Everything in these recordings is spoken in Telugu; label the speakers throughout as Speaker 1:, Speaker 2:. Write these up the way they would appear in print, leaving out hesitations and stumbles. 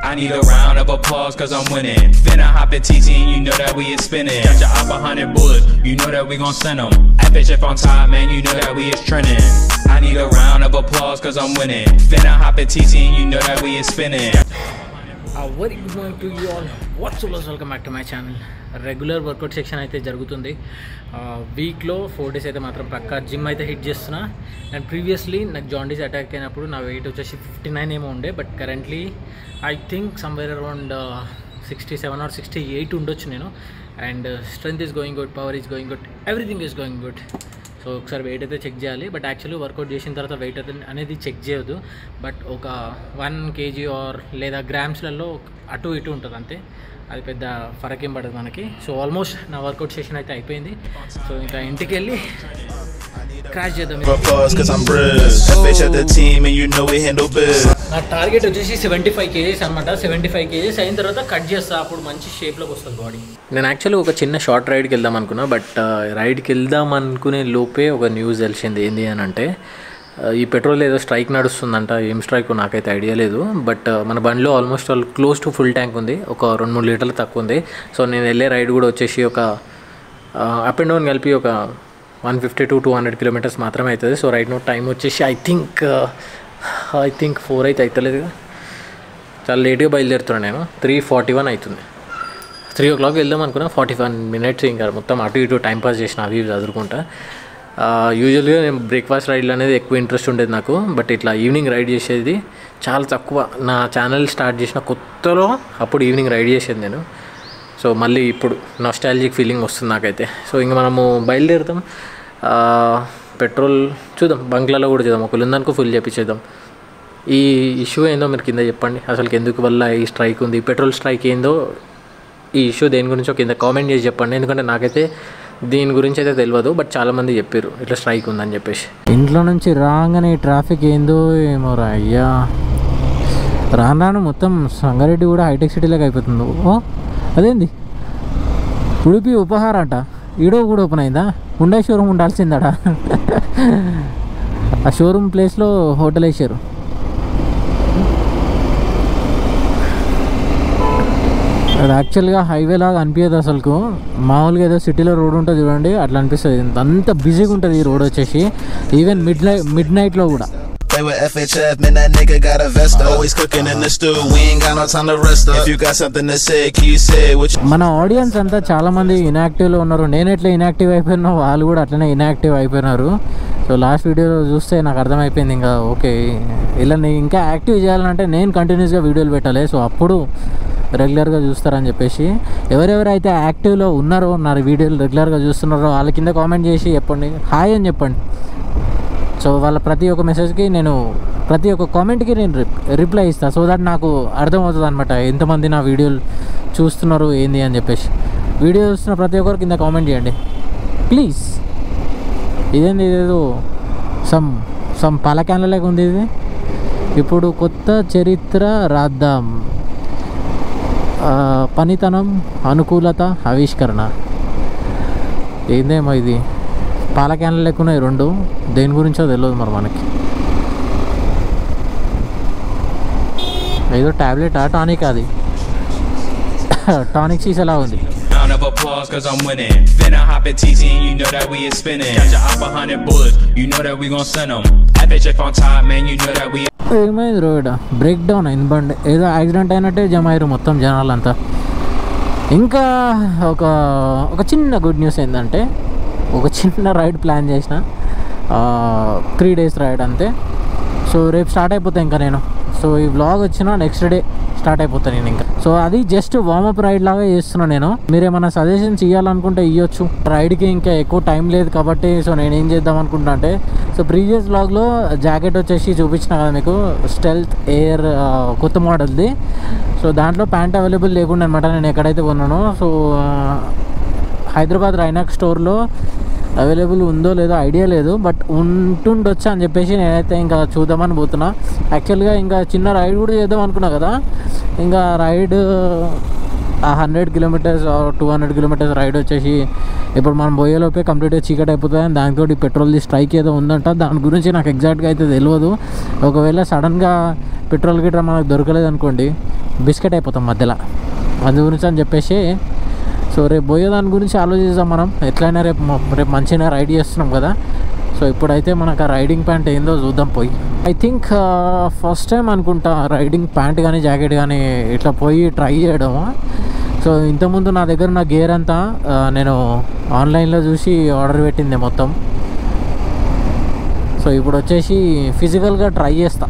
Speaker 1: I need a round of applause cause I'm winning. Finna hop in TT and you know that we is spinning. Got your op 100 bullets, you know that we gon' send them. FHF on top, man, you know that we is trending. I need a round of applause cause I'm winning. Finna hop in TT and you know that we is spinning.
Speaker 2: Very good morning to you all. What's up, welcome back to my channel. Regular workout session అయితే జరుగుతుంది. వీక్లో 4 days అయితే మాత్రం పక్కా జిమ్ అయితే హిట్ చేస్తున్నా. అండ్ ప్రీవియస్లీ నాకు జాండీస్ అటాక్ అయినప్పుడు నా వెయిట్ వచ్చేసి 59 ఏమో ఉండే, but currently I think somewhere around 67 or 68 ఉండొచ్చు నేను. And strength is going good, power is going good, everything is going good. So ఒకసారి వెయిట్ అయితే చెక్ చేయాలి, బట్ యాక్చువల్లీ వర్కౌట్ చేసిన తర్వాత వెయిట్ అయితే అనేది చెక్ చేయొద్దు. బట్ ఒక 1 kg ఆర్ లేదా గ్రామ్స్లలో అటు ఇటు ఉంటుంది అంతే, అది పెద్ద ఫరక్ ఏం పడదు మనకి. సో ఆల్మోస్ట్ నా వర్కౌట్ సెషన్ అయితే అయిపోయింది. సో ఇంకా ఇంటికి వెళ్ళి క్రాష్ చేద్దాం. నా టార్గెట్ వచ్చేసి 75 kgs అనమాట. 75 kgs అయిన తర్వాత కట్ చేస్తా, అప్పుడు మంచి షేప్లోకి వస్తుంది బాడీ. నేను యాక్చువల్లీ ఒక చిన్న షార్ట్ రైడ్కి వెళ్దాం అనుకున్నా, బట్ రైడ్కి వెళ్దాం అనుకునే లోపే ఒక న్యూస్ తెలిసింది. ఏంటి అని అంటే ఈ పెట్రోల్ ఏదో స్ట్రైక్ నడుస్తుందంట. ఏం స్ట్రైక్ నాకైతే ఐడియా లేదు, బట్ మన బండిలో almost all close to full tank ఉంది, ఒక 2-3 లీటర్లు తక్కువ ఉంది. సో నేను వెళ్ళే రైడ్ కూడా వచ్చేసి ఒక అప్ అండ్ డౌన్ కలిపి ఒక 150 to 200 kilometers మాత్రమే అవుతుంది. సో రైట్ నో టైం వచ్చేసి ఐ థింక్ 4 అయితే అవుతలేదు, చాలా లేట్గా బయలుదేరుతున్నాను నేను. 3:41 అవుతుంది. 3 o'clock వెళ్దాం అనుకున్నా, 41 minutes ఇంకా మొత్తం అటు ఇటు టైంపాస్ చేసిన అవి చదువుకుంటా. యూజువల్గా నేను బ్రేక్ఫాస్ట్ రైడ్లు అనేది ఎక్కువ ఇంట్రెస్ట్ ఉండేది నాకు, బట్ ఇట్లా ఈవినింగ్ రైడ్ చేసేది చాలా తక్కువ. నా ఛానల్ స్టార్ట్ చేసిన కొత్తలో అప్పుడు ఈవినింగ్ రైడ్ చేసేది నేను. సో మళ్ళీ ఇప్పుడు నాస్టాల్జిక్ ఫీలింగ్ వస్తుంది నాకైతే. సో ఇంక మనము బయలుదేరుతాం. పెట్రోల్ చూద్దాం, బంక్లలో కూడా చూద్దాం, ఒకళ్ళు ఉందనుకో ఫుల్ చేపించేద్దాం. ఈ ఇష్యూ ఏందో మీరు కింద చెప్పండి, అసలు ఎందుకు వల్ల ఈ స్ట్రైక్ ఉంది, పెట్రోల్ స్ట్రైక్ ఏందో, ఈ ఇష్యూ దేని గురించో కింద కామెంట్ చేసి చెప్పండి. ఎందుకంటే నాకైతే దీని గురించి అయితే తెలియదు, బట్ చాలామంది చెప్పారు ఇట్లా స్ట్రైక్ ఉందని చెప్పేసి. ఇంట్లో నుంచి రాగానే ట్రాఫిక్ ఏందో ఏమో రా అయ్యా. రాను మొత్తం సంగారెడ్డి కూడా హైటెక్ సిటీలోకి అయిపోతుంది. ఓ అదేంది ఉడిపి ఉపహార అంట, ఈడో కూడా ఓపెన్ అయిందా? ఉండే షోరూమ్ ఉండాల్సిందడా. ఆ షోరూమ్ ప్లేస్లో హోటల్ వేసారు. అది యాక్చువల్గా హైవే లాగా అనిపించదు అసలుకు. మామూలుగా ఏదో సిటీలో రోడ్ ఉంటుంది చూడండి, అట్లా అనిపిస్తుంది. అంత బిజీగా ఉంటుంది ఈ రోడ్ వచ్చేసి, ఈవెన్ మిడ్ నైట్లో కూడా.
Speaker 3: With FHF, man, that nigga got a vest. Always cooking in the stew. We ain't got no time to rest up. If you got something to say, can you say what you...
Speaker 2: మన ఆడియన్స్ అంతా చాలా మంది ఇన్యాక్టివ్లో ఉన్నారు. నేను ఎట్లా ఇన్యాక్టివ్ అయిపోయినా వాళ్ళు కూడా అట్లనే ఇన్యాక్టివ్ అయిపోయినారు. సో లాస్ట్ వీడియోలో చూస్తే నాకు అర్థమైపోయింది, ఇంకా ఓకే ఇలా ఇంకా యాక్టివ్ చేయాలంటే నేను కంటిన్యూస్గా వీడియోలు పెట్టాలి. సో అప్పుడు రెగ్యులర్గా చూస్తారని చెప్పేసి, ఎవరెవరైతే యాక్టివ్లో ఉన్నారో, నా వీడియోలు రెగ్యులర్గా చూస్తున్నారో వాళ్ళ కింద కామెంట్ చేసి చెప్పండి, హాయ్ అని చెప్పండి. సో వాళ్ళ ప్రతి ఒక్క మెసేజ్కి నేను, ప్రతి ఒక్క కామెంట్కి నేను రిప్లై ఇస్తాను. సో దట్ నాకు అర్థమవుతుంది అనమాట ఎంతమంది నా వీడియోలు చూస్తున్నారు ఏంది అని చెప్పేసి. వీడియో చూస్తున్న ప్రతి ఒక్కరు కింద కామెంట్ చేయండి ప్లీజ్. ఇదేంది, ఇదేదో సమ్ పాల క్యాన్లలాగా ఉంది ఇది. ఇప్పుడు కొత్త చరిత్ర రాద్దాం, పనితనం, అనుకూలత, ఆవిష్కరణ. ఏందేమో ఇది, పాల క్యాన్లు లేకున్నాయి రెండు, దేని గురించో తెలియదు మరి మనకి. ఏదో ట్యాబ్లెట్ టానిక్, అది టానిక్ సీస్ ఎలా ఉంది.
Speaker 1: Of applause cause I'm winning. Finna hop in TT and you know that we is spinning. Got your op 100 bullets, you know that we gon' send them. FHF on top, man, you know that we...
Speaker 2: ఏమైంది రోడ్ బ్రేక్ డౌన్ అయింది బండి, ఏదో యాక్సిడెంట్ అయినట్టే జమ అయ్యారు మొత్తం జనాలంతా. ఇంకా ఒక చిన్న గుడ్ న్యూస్ ఏంటంటే, ఒక చిన్న రైడ్ ప్లాన్ చేసిన, 3 days రైడ్ అంతే. సో రేపు స్టార్ట్ అయిపోతాయి ఇంకా నేను. సో ఈ వ్లాగ్ వచ్చిన నెక్స్ట్ డే స్టార్ట్ అయిపోతాను నేను ఇంకా. సో అది జస్ట్ వార్మప్ రైడ్ లాగా చేస్తున్నాను నేను. మీరు ఏమైనా సజెషన్స్ ఇవ్వాలనుకుంటే ఇవ్వచ్చు. రైడ్కి ఇంకా ఎక్కువ టైం లేదు కాబట్టి సో నేను ఏం చేద్దాం అనుకుంటా అంటే, సో ప్రీవియస్ వ్లాగ్లో జాకెట్ వచ్చేసి చూపించిన కదా మీకు, స్టెల్త్ ఎయిర్ కొత్త మోడల్ది. సో దాంట్లో ప్యాంట్ అవైలబుల్ లేకుండా అనమాట నేను ఎక్కడైతే కొన్నానో. సో హైదరాబాద్ రైనాక్ స్టోర్లో అవైలబుల్ ఉందో లేదో ఐడియా లేదు, బట్ ఉంటుండొచ్చు అని చెప్పేసి నేనైతే ఇంకా చూద్దామని పోతున్నా. యాక్చువల్గా ఇంకా చిన్న రైడ్ కూడా చేద్దాం అనుకున్నా కదా, ఇంకా రైడ్ 100 kilometers 200 kilometers రైడ్ వచ్చేసి ఇప్పుడు మనం పోయేలోపే కంప్లీట్గా చీకటి అయిపోతుంది. దానితో పెట్రోల్ది స్ట్రైక్ ఏదో ఉందంట, దాని గురించి నాకు ఎగ్జాక్ట్గా అయితే తెలియదు. ఒకవేళ సడన్గా పెట్రోల్ గిట్రా మనకు దొరకలేదు అనుకోండి, బిస్కెట్ అయిపోతాం మధ్యలో. అందు గురించి అని చెప్పేసి సో రేపు పోయేదాని గురించి ఆలోచిద్దాం మనం. ఎట్లయినా రేపు మంచిగా రైడ్ చేస్తున్నాం కదా. సో ఇప్పుడైతే మనకు ఆ రైడింగ్ ప్యాంట్ ఏందో చూద్దాం పోయి. ఐ థింక్ ఫస్ట్ టైం అనుకుంటా రైడింగ్ ప్యాంట్ కానీ జాకెట్ కానీ ఇట్లా పోయి ట్రై చేయడం. సో ఇంతకుముందు నా దగ్గర ఉన్న గేర్ అంతా నేను ఆన్లైన్లో చూసి ఆర్డర్ పెట్టింది మొత్తం. సో ఇప్పుడు వచ్చేసి ఫిజికల్గా ట్రై చేస్తా.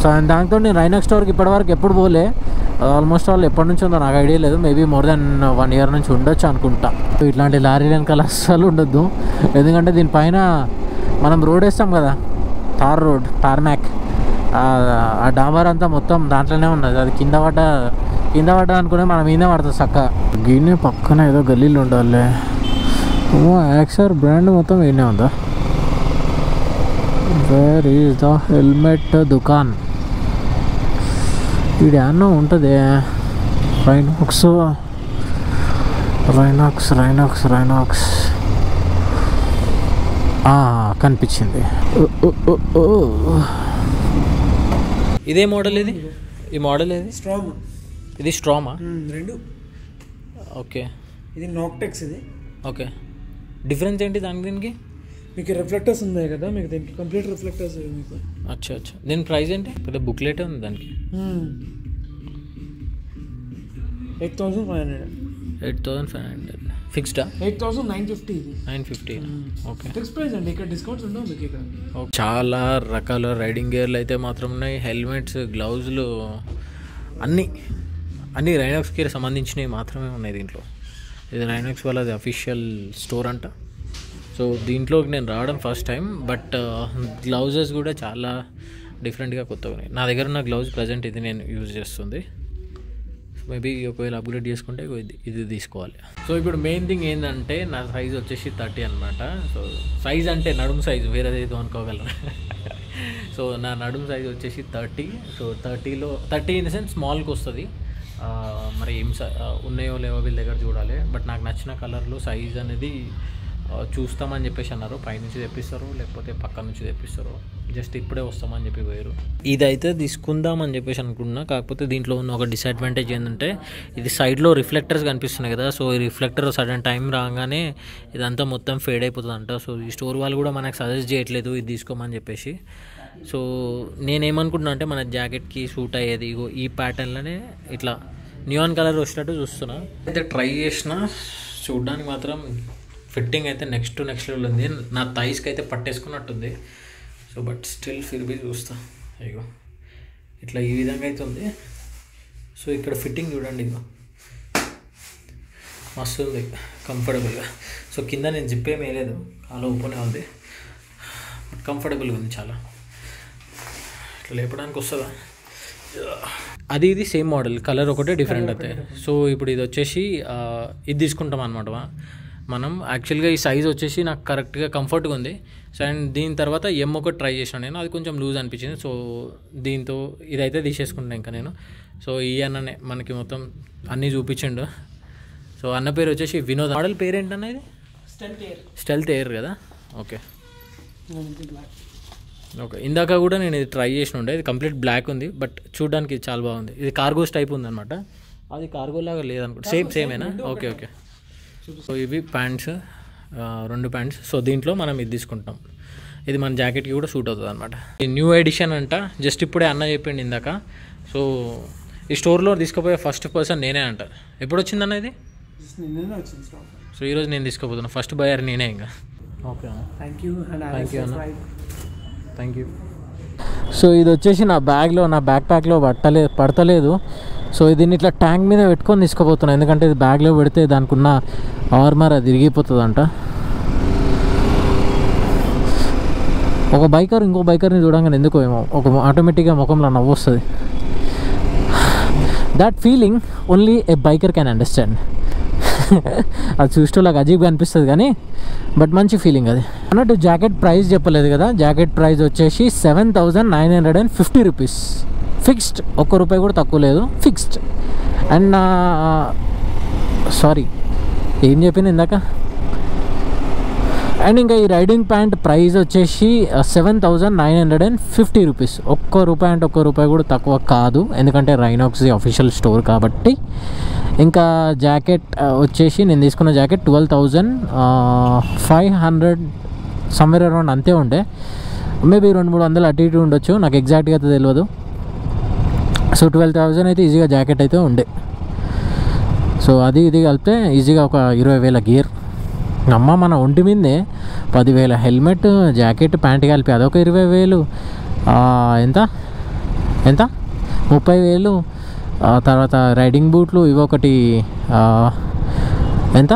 Speaker 2: సో దాంతో నేను రైనాక్స్ స్టోర్కి ఇప్పటివరకు ఎప్పుడు పోలే. ఆల్మోస్ట్ ఆల్ ఎప్పటి నుంచి ఉందో నాకు ఐడియా లేదు. మేబీ మోర్ దెన్ 1 year నుంచి ఉండొచ్చు అనుకుంటా. ఇట్లాంటి లారీ వెనకాల అస్సలు ఉండొద్దు, ఎందుకంటే దీనిపైన మనం రోడ్ వేస్తాం కదా, టార్మాక్, ఆ డాంబర్ అంతా మొత్తం దాంట్లోనే ఉన్నది. అది కింద పడ్డ అనుకునే మనం మీద పడుతుంది చక్క. గిన్నె పక్కన ఏదో గల్లీలు ఉండాలి. యాక్సర్ బ్రాండ్ మొత్తం ఈయనే ఉందా? వేర్ ఈజ్ ద హెల్మెట్ దుకాన్? ఇది అన్నో ఉంటుంది. రైనాక్స్ కనిపించింది. ఇదే మోడల్ ఇది? ఈ మోడల్ ఏది?
Speaker 4: స్ట్రామ్.
Speaker 2: ఇది స్ట్రామా?
Speaker 4: రెండు.
Speaker 2: ఓకే.
Speaker 4: ఇది నాక్టెక్స్. ఇది
Speaker 2: ఓకే. డిఫరెన్స్ ఏంటి దీనికి?
Speaker 4: మీకు రిఫ్లెక్టర్స్ ఉన్నాయి కదా, మీకు దీనికి కంప్లీట్ రిఫ్లెక్టర్స్ మీకు.
Speaker 2: అచ్చా. దీని ప్రైస్ ఏంటి? పెద్ద బుక్లెట్ ఉంది దానికి.
Speaker 4: 8,500.
Speaker 2: 8,500 ఫిక్స్డా?
Speaker 4: 8,950.
Speaker 2: 950. ఓకే.
Speaker 4: ఫిక్స్ ప్రైస్ అండి, ఇక్కడ డిస్కౌంట్స్ ఉండవు మీకు ఇక్కడ.
Speaker 2: చాలా రకాల రైడింగ్ గేర్లు అయితే మాత్రం ఉన్నాయి. హెల్మెట్స్, గ్లౌజులు, అన్నీ రైనాక్స్కి సంబంధించినవి మాత్రమే ఉన్నాయి దీంట్లో. ఇది రైనాక్స్ వాళ్ళది అఫీషియల్ స్టోర్ అంట. సో దీంట్లోకి నేను రావడం ఫస్ట్ టైం. బట్ గ్లౌజెస్ కూడా చాలా డిఫరెంట్గా కొత్తగా ఉన్నాయి. నా దగ్గర ఉన్న గ్లౌజ్ ప్రజెంట్ ఇది నేను యూజ్ చేస్తుంది. మేబీ ఒకవేళ అప్గ్రేడ్ చేసుకుంటే ఇది తీసుకోవాలి. సో ఇప్పుడు మెయిన్ థింగ్ ఏంటంటే నా సైజ్ వచ్చేసి 30 అనమాట. సో సైజ్ అంటే నడుము సైజు, వేరేది ఏదో అనుకోగలరు. సో నా నడుము సైజ్ వచ్చేసి 30. సో 30 ఇన్ ద సెన్స్ స్మాల్కి వస్తుంది. మరి ఏం ఉన్నాయో లేవో వీళ్ళ దగ్గర చూడాలి. బట్ నాకు నచ్చిన కలర్లో సైజ్ అనేది చూస్తామని చెప్పేసి అన్నారు. పైనుంచి తెప్పిస్తారు, లేకపోతే పక్క నుంచి తెప్పిస్తారు. జస్ట్ ఇప్పుడే వస్తామని చెప్పి పోయారు. ఇదైతే తీసుకుందామని చెప్పేసి అనుకున్నా. కాకపోతే దీంట్లో ఉన్న ఒక డిసడ్వాంటేజ్ ఏంటంటే ఇది సైడ్లో రిఫ్లెక్టర్స్ కనిపిస్తున్నాయి కదా. సో ఈ రిఫ్లెక్టర్ సడన్ టైం రాగానే ఇదంతా మొత్తం ఫేడ్ అయిపోతుంది అంట. సో ఈ స్టోర్ వాళ్ళు కూడా మనకు సజెస్ట్ చేయట్లేదు ఇది తీసుకోమని చెప్పేసి. సో నేనేమనుకుంటున్నా అంటే మన జాకెట్కి సూట్ అయ్యేది ఇగో ఈ ప్యాటర్న్లోనే ఇట్లా నియాన్ కలర్ వచ్చేటట్టు చూస్తున్నా. అయితే ట్రై చేసిన, చూడడానికి మాత్రం ఫిట్టింగ్ అయితే నెక్స్ట్ లెవెల్ ఉంది. నా థైస్కి అయితే పట్టేసుకున్నట్టుంది. సో బట్ స్టిల్ ఫిర్బీ చూస్తా. ఇగో ఇట్లా ఈ విధంగా అయితే ఉంది. సో ఇక్కడ ఫిట్టింగ్ చూడండి, ఇగో మస్తు ఉంది, కంఫర్టబుల్గా. సో కింద నేను జిప్ ఏం వేయలేదు, అలా ఓపెనే ఉంది. బట్ కంఫర్టబుల్గా ఉంది చాలా. ఇట్లా లేపడానికి వస్తుందా? ఇది సేమ్ మోడల్, కలర్ ఒకటే డిఫరెంట్ అవుతాయి. సో ఇప్పుడు ఇది వచ్చేసి ఇది తీసుకుంటాం అనమాట మనం. యాక్చువల్గా ఈ సైజ్ వచ్చేసి నాకు కరెక్ట్గా కంఫర్ట్గా ఉంది. సో అండ్ దీని తర్వాత ఒకటి ట్రై చేసాను నేను, అది కొంచెం లూజ్ అనిపించింది. సో దీంతో ఇదైతే తీసేసుకుంటాను ఇంకా నేను. సో ఈ అన్ననే మనకి మొత్తం అన్నీ చూపించిండు. సో అన్న పేరు వచ్చేసి వినోద్. మోడల్ పేరు ఏంటన్నా? ఇది స్టెల్త్ ఎయిర్ కదా. ఓకే. ఇందాక కూడా నేను ఇది ట్రై చేసిన ఉండే, ఇది కంప్లీట్ బ్లాక్ ఉంది. బట్ చూడడానికి చాలా బాగుంది. ఇది కార్గోస్ టైప్ ఉంది అనమాట. అది కార్గో లాగా లేదనుకుంటా. సేమేనా? ఓకే. సో ఇవి ప్యాంట్స్, 2 ప్యాంట్స్. సో దీంట్లో మనం ఇది తీసుకుంటాం. ఇది మన జాకెట్కి కూడా సూట్ అవుతుంది అనమాట. ఈ న్యూ ఎడిషన్ అంట, జస్ట్ ఇప్పుడే అన్న చెప్పిండు ఇందాక. సో ఈ స్టోర్లో తీసుకుపోయే ఫస్ట్ పర్సన్ నేనే అంట. ఎప్పుడు వచ్చిందన్న ఇది? సో ఈరోజు నేను తీసుకుపోతున్నా. ఫస్ట్ బయర్ నేనే ఇంకా. ఓకే, థ్యాంక్ యూ అన్న, థ్యాంక్ యూ. సో ఇది వచ్చేసి నా బ్యాక్ ప్యాక్లో పడతలేదు. సో దీన్ని ఇట్లా ట్యాంక్ మీద పెట్టుకొని తీసుకుపోతున్నాను, ఎందుకంటే ఇది బ్యాగ్లో పెడితే దానికి ఉన్న ఆర్మర్ అది విరిగిపోతుందంట. ఒక బైకర్ ఇంకో బైకర్ని చూడంగానే ఎందుకో ఏమో ఒక ఆటోమేటిక్గా ముఖంలో నవ్వు వస్తుంది. That feeling only A biker can understand. అది చూసేలాగా అజీబ్గా అనిపిస్తుంది కానీ బట్ మంచి ఫీలింగ్ అది అన్నట్టు. జాకెట్ ప్రైస్ చెప్పలేదు కదా. జాకెట్ ప్రైస్ వచ్చేసి 7,950 రూపీస్ ఫిక్స్డ్. ₹1 కూడా తక్కువ లేదు, ఫిక్స్డ్. అండ్ సారీ ఏం చెప్పింది ఇందాక, అండ్ ఇంకా ఈ రైడింగ్ ప్యాంట్ ప్రైస్ వచ్చేసి 7,950 రూపీస్. ₹1 అంటే ₹1 కూడా తక్కువ కాదు, ఎందుకంటే రైనాక్స్ అఫీషియల్ స్టోర్ కాబట్టి. ఇంకా జాకెట్ వచ్చేసి నేను తీసుకున్న జాకెట్ 12,500 సమ్వేర్ అరౌండ్ అంతే ఉండే, మేబీ 200-300 అటు ఇటు ఉండొచ్చు, నాకు ఎగ్జాక్ట్గా అయితే తెలియదు. సో 12,000 అయితే ఈజీగా జాకెట్ అయితే ఉండే. సో అది ఇది కలిపితే ఈజీగా ఒక 20,000 గేర్. అమ్మ మన ఒంటి మీదే 10,000 హెల్మెట్, జాకెట్, ప్యాంట్ కలిపి అదొక 20,000. ఎంత 30,000. తర్వాత రైడింగ్ బూట్లు ఇవొకటి ఎంత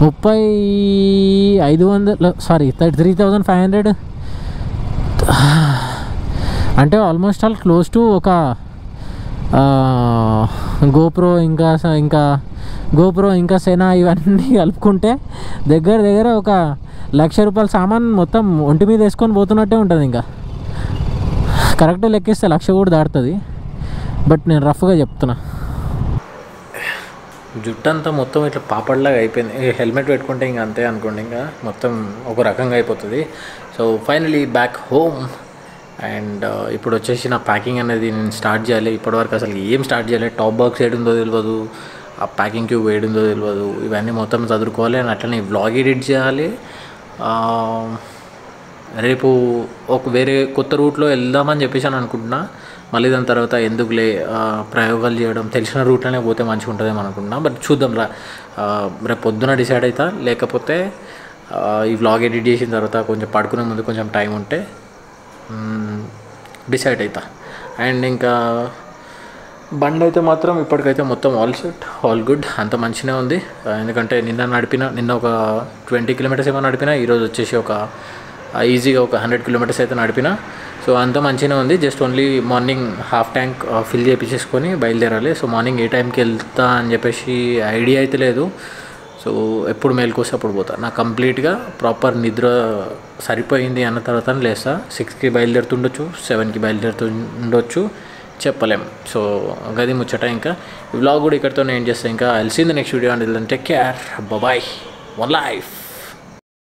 Speaker 2: 3,500, సారీ 3,500. అంటే ఆల్మోస్ట్ ఆల్ క్లోజ్ టు ఒక గోప్రో ఇంకా సెనా ఇవన్నీ కలుపుకుంటే దగ్గర ఒక ₹1,00,000 సామాన్ మొత్తం ఒంటి మీద వేసుకొని పోతున్నట్టే ఉంటుంది. ఇంకా కరెక్ట్గా లెక్కిస్తే 1,00,000 కూడా దాటుతుంది. బట్ నేను రఫ్గా చెప్తున్నా. జుట్టు అంతా మొత్తం ఇట్లా పాపడ్లాగా అయిపోయింది. హెల్మెట్ పెట్టుకుంటే ఇంకా అంతే అనుకోండి, ఇంకా మొత్తం ఒక రకంగా అయిపోతుంది. So finally back home. And ఇప్పుడు వచ్చేసి నా ప్యాకింగ్ అనేది నేను స్టార్ట్ చేయాలి. ఇప్పటివరకు అసలు ఏం స్టార్ట్ చేయాలి, టాప్ బాక్స్ ఏడుందో తెలియదు, ఆ ప్యాకింగ్ క్యూబ్ ఏడుందో తెలియదు, ఇవన్నీ మొత్తం చదువుకోవాలి. అండ్ అట్లనే వ్లాగ్ ఎడిట్ చేయాలి. రేపు ఒక వేరే కొత్త రూట్లో వెళ్దామని చెప్పేసి అని అనుకుంటున్నా. మళ్ళీ దాని తర్వాత ఎందుకులే ప్రయోగాలు చేయడం, తెలిసిన రూట్లోనే పోతే మంచిగా ఉంటుందేమో అనుకుంటున్నా. బట్ చూద్దాం రేపు పొద్దున డిసైడ్ అవుతా, లేకపోతే ఈ వ్లాగ్ ఎడిట్ చేసిన తర్వాత కొంచెం పడుకునే ముందు కొంచెం టైం ఉంటే డిసైడ్ అవుతా. అండ్ ఇంకా బండి అయితే మాత్రం ఇప్పటికైతే మొత్తం ఆల్ సెట్, ఆల్ గుడ్, అంత మంచిగా ఉంది. ఎందుకంటే నిన్న ఒక 20 కిలోమీటర్స్ ఏమో నడిపినా, ఈరోజు వచ్చేసి ఒక ఈజీగా ఒక 100 కిలోమీటర్స్ అయితే నడిపినా. సో అంత మంచిగా ఉంది. Just only morning half tank fill చేయించేసుకొని బయలుదేరాలి. సో మార్నింగ్ ఏ టైంకి వెళ్తా అని చెప్పేసి ఐడియా అయితే లేదు. సో ఎప్పుడు మేలుకొస్తే అప్పుడు పోతా. నాకు కంప్లీట్గా ప్రాపర్ నిద్ర సరిపోయింది అన్న తర్వాత లేస్తా. 6కి బయలుదేరుతుండొచ్చు, 7కి బయలుదేరుతుండొచ్చు, చెప్పలేం. సో గది ముచ్చట. ఇంకా ఈ వ్లాగ్ కూడా ఇక్కడితో నేను చేస్తాను. ఇంకా I'll see in the next video. And take care, bye, one life.